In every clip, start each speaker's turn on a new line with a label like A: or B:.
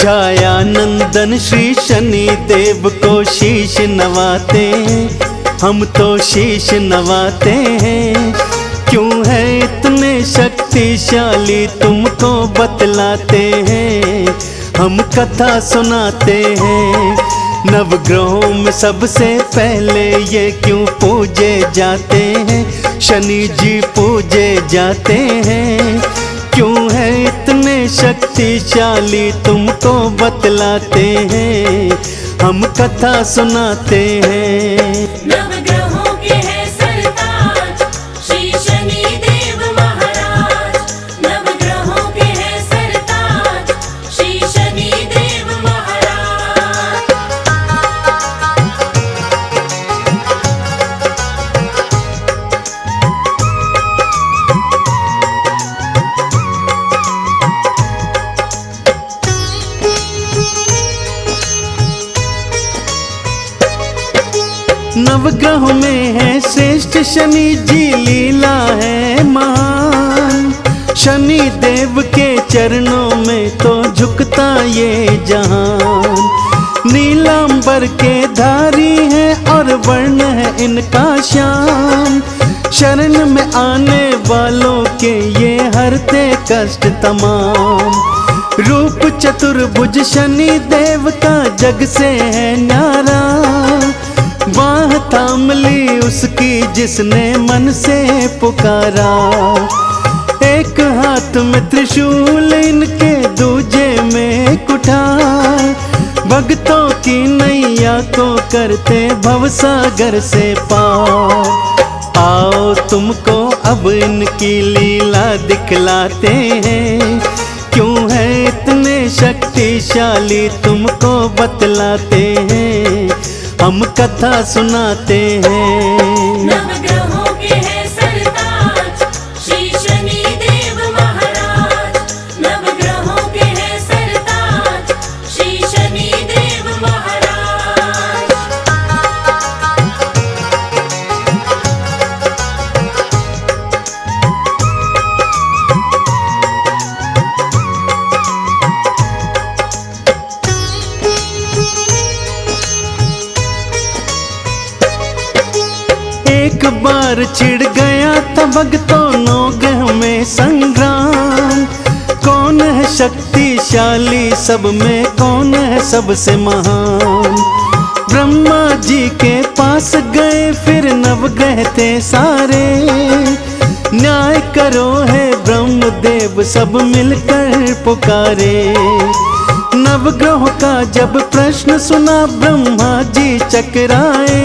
A: छाया नंदन श्री शनि देव को शीश नवाते हैं, हम तो शीश नवाते हैं। क्यों है इतने शक्तिशाली तुमको बतलाते हैं, हम कथा सुनाते हैं। नवग्रहों में सबसे पहले ये क्यों पूजे जाते हैं, शनि जी पूजे जाते हैं। क्यों है इतने शक्तिशाली तुमको बतलाते हैं, हम कथा सुनाते हैं।
B: नवग्रहों के हैं सरताज श्री शनि देव महाराज, नवग्रहों के हैं सरताज श्री शनि देव महाराज।
A: नवग्रह में है श्रेष्ठ शनि जी, लीला है महान। शनि देव के चरणों में तो झुकता ये जहान। नीलांबर के धारी है और वर्ण है इनका श्याम। शरण में आने वालों के ये हरते कष्ट तमाम। रूप चतुर्भुज शनि देव का जग से है न्यारा। बाह थाम ली उसकी जिसने मन से पुकारा। एक हाथ में त्रिशूल इनके दूजे में कुठार। भक्तों की नैया को करते भवसागर से पार। आओ तुमको अब इनकी लीला दिखलाते हैं। क्यों है इतने शक्तिशाली तुमको बतलाते हैं, हम कथा सुनाते हैं।
B: नवग्रहों के हैं सरताज श्री शनि देव महाराज, नवग्रहों के हैं सरताज श्री शनि देव महाराज।
A: एक बार छिड़ गया था भक्तों नौग्रह में संग्राम। कौन है शक्तिशाली सब में, कौन है सबसे महान। ब्रह्मा जी के पास गए फिर नवग्रह थे सारे। न्याय करो है ब्रह्मदेव सब मिलकर पुकारे। नवग्रह का जब प्रश्न सुना ब्रह्मा जी चकराए।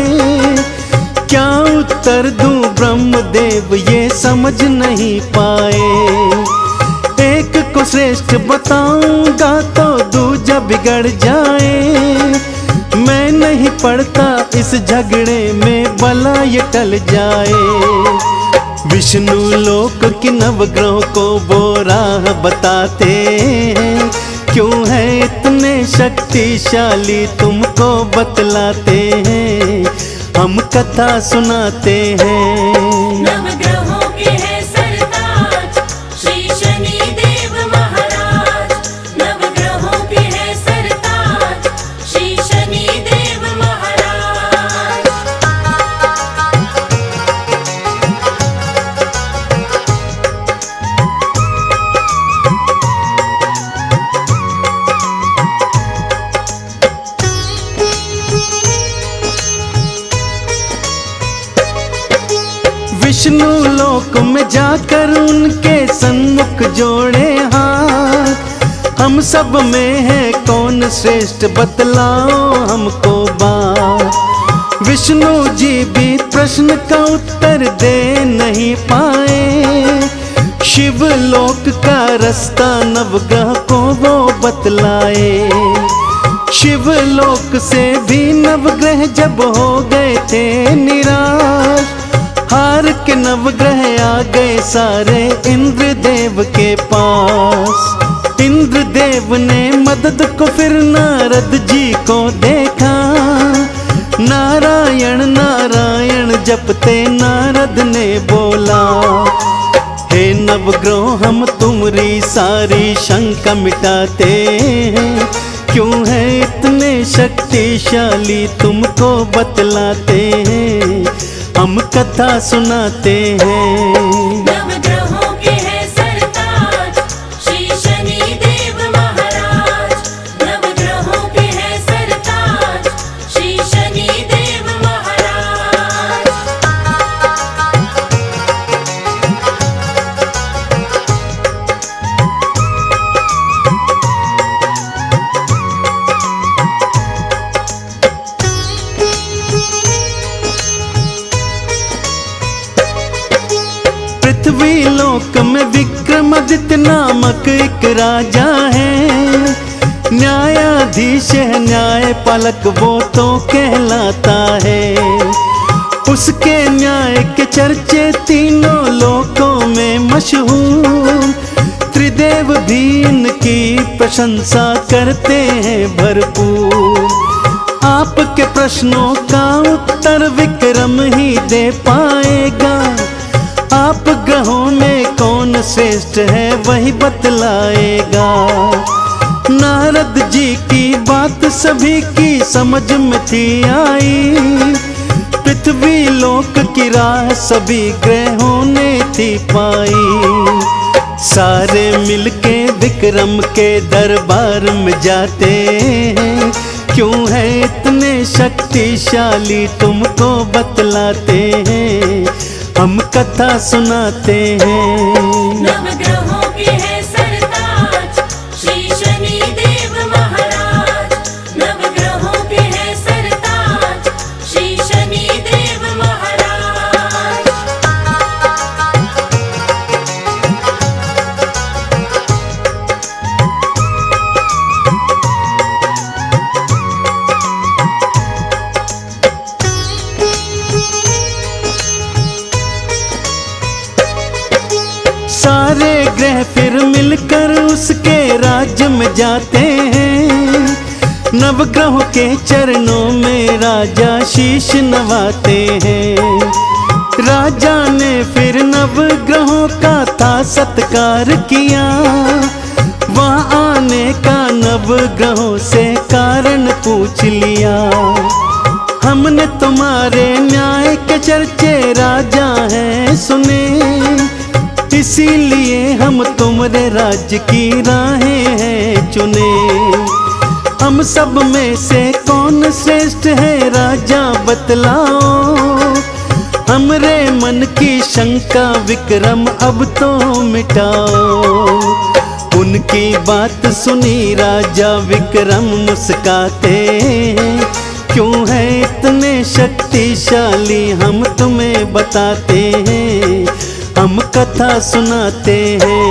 A: क्या उत्तर दूं ब्रह्मदेव ये समझ नहीं पाए। एक को श्रेष्ठ बताऊंगा तो दूजा बिगड़ जाए। मैं नहीं पड़ता इस झगड़े में भला ये टल जाए। विष्णु लोक की नवग्रह को वो राह बताते हैं। क्यों है इतने शक्तिशाली तुमको बतलाते हैं, हम कथा सुनाते हैं।
B: नवग्रहों के हैं सरताज श्री शनि देव महाराज, नवग्रहों के हैं सरताज श्री शनि देव महाराज।
A: विष्णु लोक में जाकर उनके सन्मुख जोड़े हाथ। हम सब में है कौन श्रेष्ठ बतलाओ हमको बात। विष्णु जी भी प्रश्न का उत्तर दे नहीं पाए। शिव लोक का रास्ता नवग्रह को वो बतलाए। शिव लोक से भी नवग्रह जब हो गए थे निराश। हार के नवग्रह आ गए सारे इंद्र देव के पास। इंद्र देव ने मदद को फिर नारद जी को देखा। नारायण नारायण जपते नारद ने बोला। हे नवग्रह हम तुम्हारी सारी शंका मिटाते हैं। क्यों है इतने शक्तिशाली तुमको बतलाते हैं, हम कथा सुनाते हैं।
B: नवग्रहों के हैं सरताज श्री शनि देव महाराज। नवग्रहों के हैं सरताज श्री शनि देव महाराज।
A: पृथ्वी लोक में विक्रमादित्य नामक एक राजा है, न्यायाधीश है न्यायपालक वो तो कहलाता है। उसके न्याय के चर्चे तीनों लोकों में मशहूर, त्रिदेव भी इनकी प्रशंसा करते हैं भरपूर। आपके प्रश्नों का उत्तर विक्रम ही दे पाएगा, आप ग्रहों में कौन श्रेष्ठ है वही बतलाएगा। नारद जी की बात सभी की समझ में थी आई, पृथ्वी लोक की राह सभी ग्रहों ने थी पाई। सारे मिलके विक्रम के दरबार में जाते हैं, क्यों है इतने शक्तिशाली तुमको बतलाते हैं, हम कथा सुनाते हैं।
B: नवग्रहों के हैं सरताज श्री शनि देव महाराज। नवग्रहों के हैं सरताज श्री शनि देव महाराज।
A: सारे ग्रह फिर मिलकर उसके राज्य में जाते हैं, नवग्रहों के चरणों में राजा शीश नवाते हैं। राजा ने फिर नवग्रहों का था सत्कार किया, वहाँ आने का नवग्रहों से कारण पूछ लिया। हमने तुम्हारे न्याय के चर्चे राजा हैं सुने, इसीलिए हम तुम्हारे राज्य की राहें हैं चुने। हम सब में से कौन श्रेष्ठ है राजा बतलाओ, हमरे मन की शंका विक्रम अब तो मिटाओ। उनकी बात सुनी राजा विक्रम मुस्काते हैं, क्यों है इतने शक्तिशाली हम तुम्हें बताते हैं, हम कथा सुनाते हैं।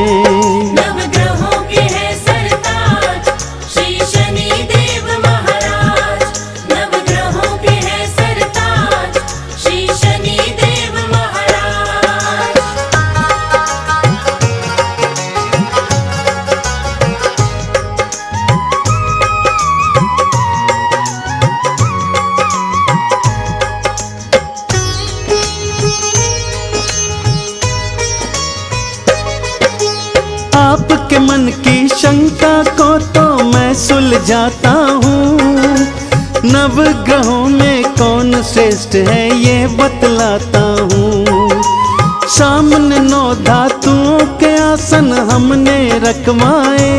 B: नवग्रहों के हैं सरताज श्री शनि देव महाराज। नवग्रहों के हैं सरताज श्री शनि देव महाराज।
A: आपके मन की शंका को तो मैं सुलझाता हूँ, नवग्रहों में कौन श्रेष्ठ है ये बतलाता हूँ। सामने 9 धातुओं के आसन हमने रखवाए,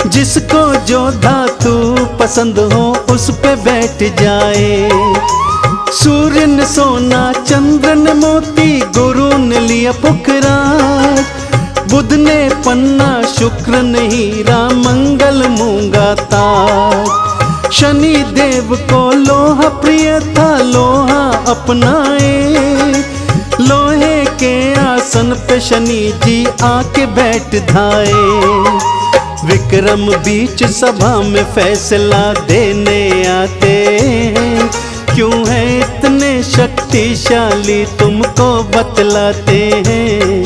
A: जिसको जो धातु पसंद हो उस पे बैठ जाए। सूर्य ने सोना, चंद्र ने मोती, गुरु ने लिया पुखराज, बुध ने पन्ना, शुक्र ने हीरा, मंगल मूंगा ताज। शनि देव को लोहा प्रिय था, लोहा अपनाए, लोहे के आसन पे शनि जी आके बैठ धाए। विक्रम बीच सभा में फैसला देने आते हैं, क्यों है इतने शक्तिशाली तुमको बतलाते हैं,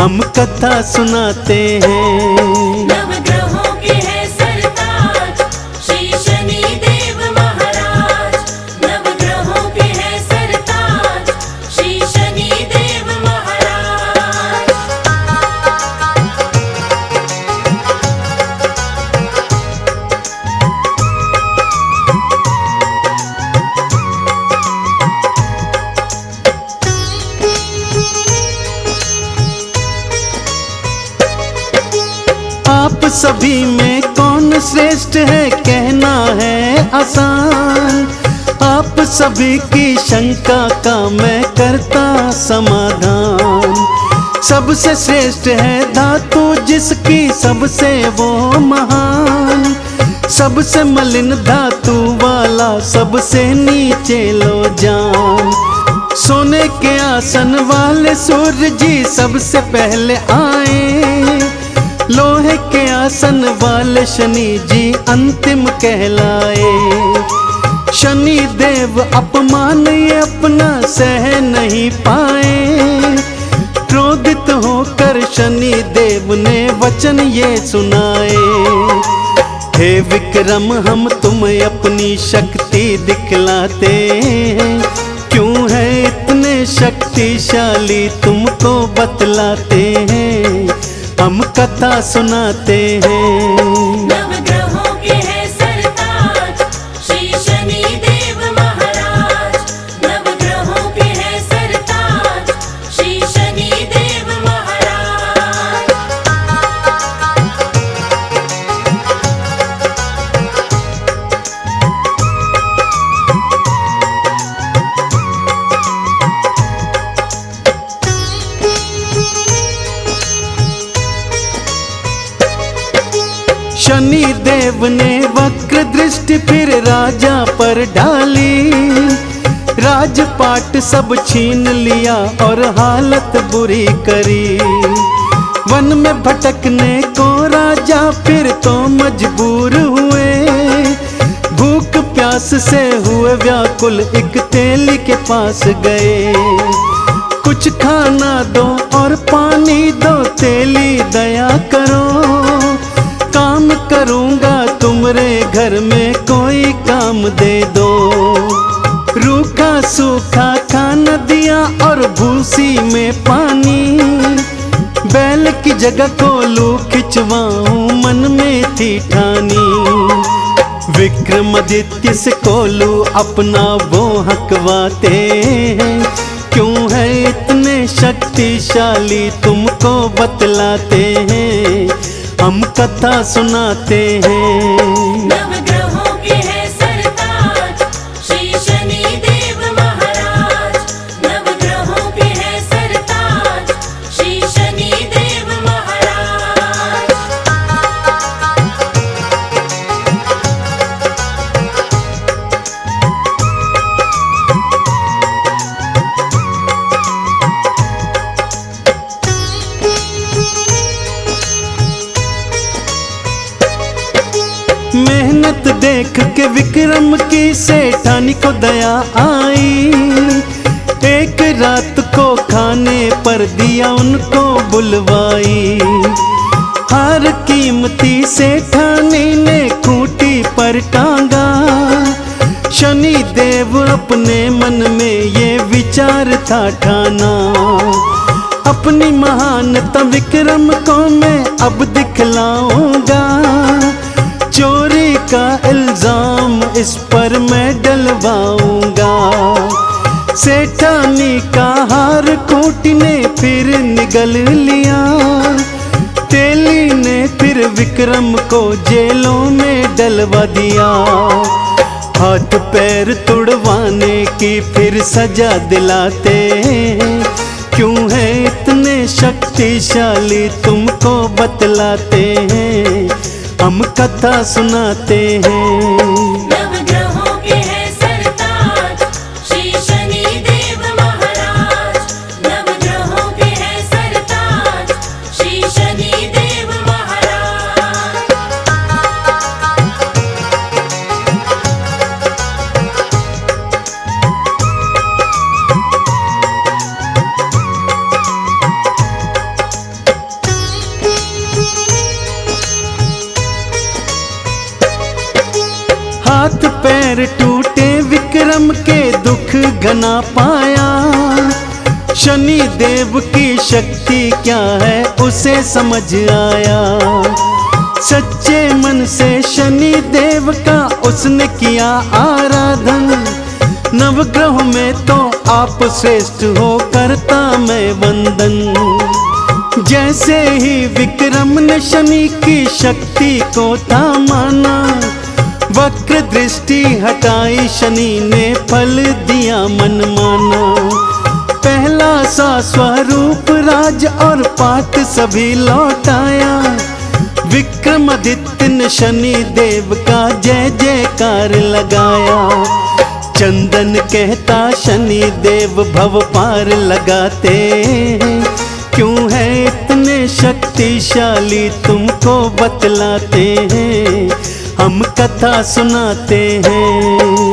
A: हम कथा सुनाते हैं।
B: नवग्रहों के हैं सरताज श्री शनि देव महाराज। नवग्रहों के हैं सरताज श्री शनि देव महाराज।
A: आप सभी में कौन श्रेष्ठ है कहना है आसान। आप सभी की शंका का मैं करता समाधान। सबसे श्रेष्ठ है धातु जिसकी सबसे वो महान। सबसे मलिन धातु वाला सबसे नीचे लो जान। सोने के आसन वाले सूर्य जी सबसे पहले आए। लोहे के आसन वाले शनि जी अंतिम कहलाए। शनि देव अपमान ये अपना सह नहीं पाए। क्रोधित होकर शनि देव ने वचन ये सुनाए। हे विक्रम हम तुम्हें अपनी शक्ति दिखलाते हैं। क्यों है इतने शक्तिशाली तुमको बतलाते हैं। हम कथा सुनाते हैं।
B: नवग्रहों के है सरताज श्री शनि देव महाराज। नवग्रहों के है सरताज श्री शनि देव महाराज।
A: शनि देव ने वक्र दृष्टि फिर राजा पर डाली। राजपाट सब छीन लिया और हालत बुरी करी। वन में भटकने को राजा फिर तो मजबूर हुए। भूख प्यास से हुए व्याकुल एक तेली के पास गए। कुछ खाना दो और पानी दो तेली दया करो। काम करूंगा तुमरे घर में कोई काम दे दो। रूखा सूखा खाना दिया और भूसी में पानी। बैल की जगह कोलू खिंचवाऊं मन में थी ठानी। विक्रमादित्य से कोलू अपना वो हकवाते हैं। क्यों है इतने शक्तिशाली तुमको बतलाते हैं। हम कथा सुनाते हैं।
B: नवग्रहों के है सरताज श्री शनि देव महाराज। नवग्रहों के है सरताज श्री शनि देव महाराज।
A: मेहनत देख के विक्रम की सेठानी को दया आई। एक रात को खाने पर दिया उनको बुलवाई। हर कीमती सेठानी ने खूंटी पर टांगा। शनि देव अपने मन में ये विचार था ठाना। अपनी महानता विक्रम को मैं अब दिखलाऊंगा। चोरी का इल्जाम इस पर मैं डलवाऊंगा। सेठानी का हार खूंटी ने फिर निगल लिया। तेली ने फिर विक्रम को जेलों में डलवा दिया। हाथ पैर तुड़वाने की फिर सजा दिलाते हैं। क्यों है इतने शक्तिशाली तुमको बतलाते हैं। हम कथा सुनाते हैं।
B: नवग्रहों के है सरताज श्री शनि देव महाराज। नवग्रहों के है सरताज श्री शनि देव महाराज।
A: हाथ पैर टूटे विक्रम के दुख घना पाया। शनि देव की शक्ति क्या है उसे समझ आया। सच्चे मन से शनि देव का उसने किया आराधन। नवग्रह में तो आप श्रेष्ठ हो करता मैं वंदन। जैसे ही विक्रम ने शनि की शक्ति को था माना, वक्र दृष्टि हटाई शनि ने फल दिया मनमाना। पहला सा स्वरूप राज और पाठ सभी लौटाया, विक्रमादित्य ने शनि देव का जय जयकार लगाया। चंदन कहता शनि देव भव पार लगाते हैं, क्यों है इतने शक्तिशाली तुमको बतलाते हैं, हम कथा सुनाते हैं।